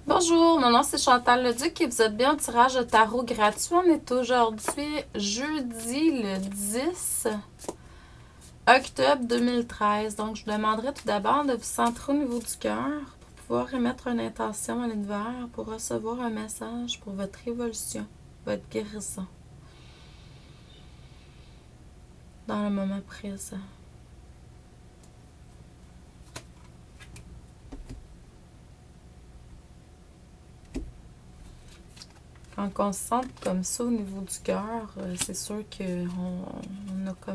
Bonjour, mon nom c'est Chantal Leduc et vous êtes bien au tirage de tarot gratuit. On est aujourd'hui jeudi le 10 octobre 2013. Donc, je vous demanderai tout d'abord de vous centrer au niveau du cœur pour pouvoir émettre une intention à l'univers pour recevoir un message pour votre évolution, votre guérison dans le moment présent. Quand on se sent comme ça au niveau du cœur, c'est sûr qu'on a comme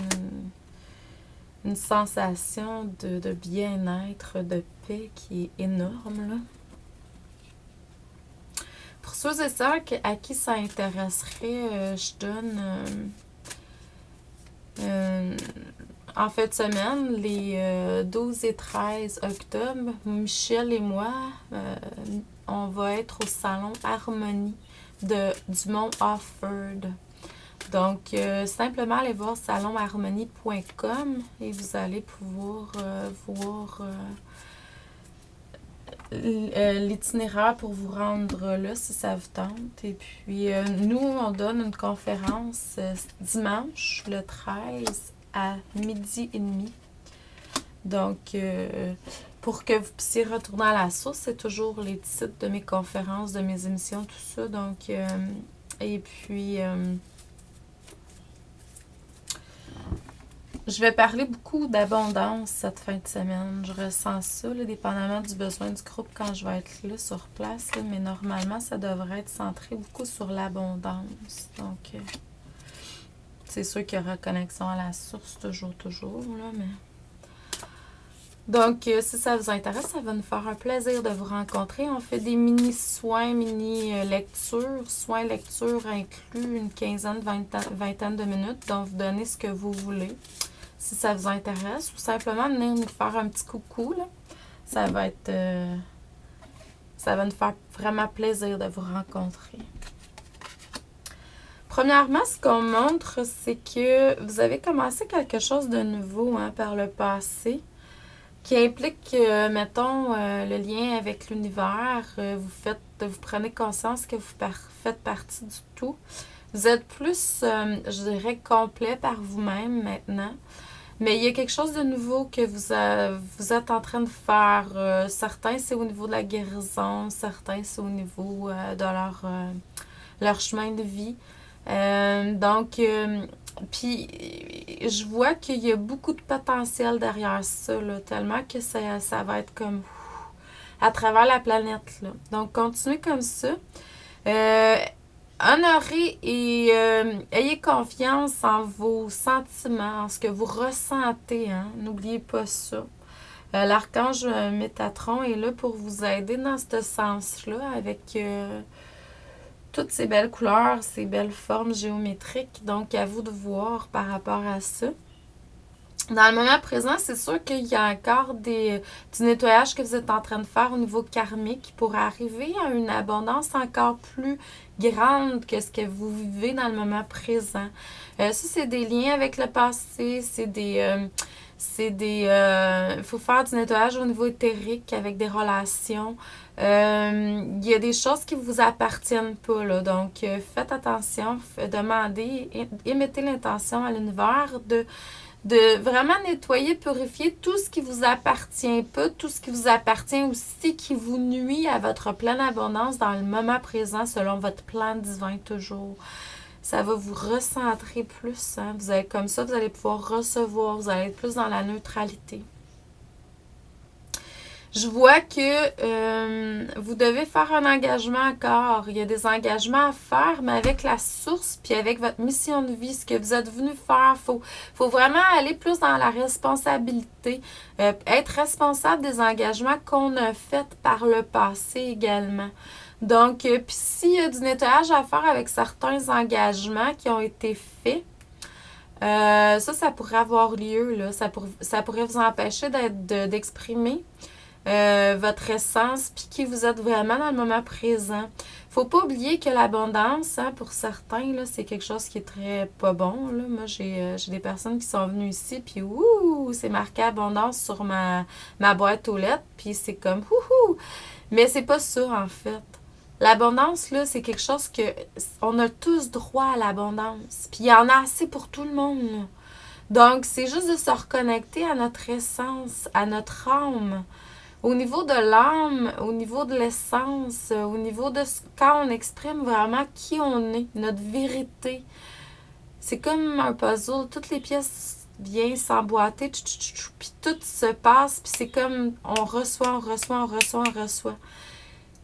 une sensation de bien-être, de paix qui est énorme, là. Pour ceux et ceux à qui ça intéresserait, je donne en fin de semaine, les 12 et 13 octobre, Michel et moi, on va être au salon Harmonie du Mont Offord. Donc, simplement aller voir salonharmonie.com et vous allez pouvoir voir l'itinéraire pour vous rendre là si ça vous tente. Et puis, nous, on donne une conférence dimanche, le 13 à 12h30. Donc, pour que vous puissiez retourner à la source, c'est toujours les titres de mes conférences, de mes émissions, tout ça. Donc, et puis... je vais parler beaucoup d'abondance cette fin de semaine. Je ressens ça, là, dépendamment du besoin du groupe quand je vais être là sur place. Là, mais normalement, ça devrait être centré beaucoup sur l'abondance. Donc, c'est sûr qu'il y aura connexion à la source toujours, là, mais... Donc, si ça vous intéresse, ça va nous faire un plaisir de vous rencontrer. On fait des mini-soins, mini-lectures. Soins, lectures inclus une quinzaine, vingtaine de minutes. Donc, vous donnez ce que vous voulez. Si ça vous intéresse, ou simplement venir nous faire un petit coucou, là. Ça va nous faire vraiment plaisir de vous rencontrer. Premièrement, ce qu'on montre, c'est que vous avez commencé quelque chose de nouveau par le passé, qui implique, mettons, le lien avec l'univers. Vous prenez conscience que vous faites partie du tout. Vous êtes plus, je dirais, complet par vous-même maintenant. Mais il y a quelque chose de nouveau que vous êtes en train de faire. Certains, c'est au niveau de la guérison. Certains, c'est au niveau de leur chemin de vie. Puis, je vois qu'il y a beaucoup de potentiel derrière ça, là, tellement que ça va être comme à travers la planète, là. Donc, continuez comme ça. Honorez et ayez confiance en vos sentiments, en ce que vous ressentez. N'oubliez pas ça. L'archange Métatron est là pour vous aider dans ce sens-là avec toutes ces belles couleurs, ces belles formes géométriques. Donc, à vous de voir par rapport à ça. Dans le moment présent, c'est sûr qu'il y a encore du nettoyage que vous êtes en train de faire au niveau karmique pour arriver à une abondance encore plus grande que ce que vous vivez dans le moment présent. Ça, c'est des liens avec le passé, il faut faire du nettoyage au niveau éthérique avec des relations. Il y a des choses qui ne vous appartiennent pas, là. Donc, faites attention, demandez, émettez l'intention à l'univers de vraiment nettoyer, purifier tout ce qui vous appartient pas, tout ce qui vous appartient aussi qui vous nuit à votre pleine abondance dans le moment présent selon votre plan divin toujours. Ça va vous recentrer plus. Vous allez, comme ça, vous allez pouvoir recevoir, vous allez être plus dans la neutralité. Je vois que vous devez faire un engagement encore. Il y a des engagements à faire, mais avec la source, puis avec votre mission de vie, ce que vous êtes venu faire. Faut vraiment aller plus dans la responsabilité. Être responsable des engagements qu'on a faits par le passé également. Donc, puis s'il y a du nettoyage à faire avec certains engagements qui ont été faits, ça pourrait avoir lieu, là. Ça pourrait vous empêcher d'exprimer votre essence, puis qui vous êtes vraiment dans le moment présent. Faut pas oublier que l'abondance, pour certains, là, c'est quelque chose qui est très pas bon, là. Moi, j'ai des personnes qui sont venues ici, puis c'est marqué abondance sur ma boîte aux lettres, puis c'est comme Mais c'est pas ça, en fait. L'abondance, là, c'est quelque chose que on a tous droit à l'abondance. Puis il y en a assez pour tout le monde, là. Donc, c'est juste de se reconnecter à notre essence, à notre âme. Au niveau de l'âme, au niveau de l'essence, au niveau de quand on exprime vraiment qui on est, notre vérité. C'est comme un puzzle, toutes les pièces viennent s'emboîter, puis tout se passe, puis c'est comme on reçoit, on reçoit, on reçoit, on reçoit.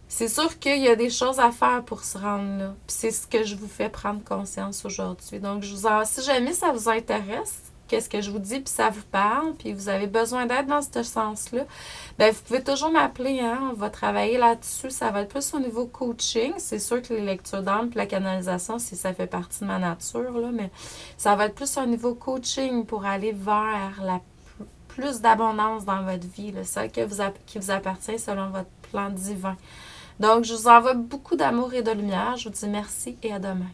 C'est sûr qu'il y a des choses à faire pour se rendre là. Puis c'est ce que je vous fais prendre conscience aujourd'hui. Donc, si jamais ça vous intéresse, qu'est-ce que je vous dis, puis ça vous parle, puis vous avez besoin d'aide dans ce sens-là, ben vous pouvez toujours m'appeler, hein? On va travailler là-dessus. Ça va être plus au niveau coaching. C'est sûr que les lectures d'âme puis la canalisation, si ça fait partie de ma nature, là, mais ça va être plus au niveau coaching pour aller vers plus d'abondance dans votre vie, là, ça qui vous appartient selon votre plan divin. Donc, je vous envoie beaucoup d'amour et de lumière. Je vous dis merci et à demain.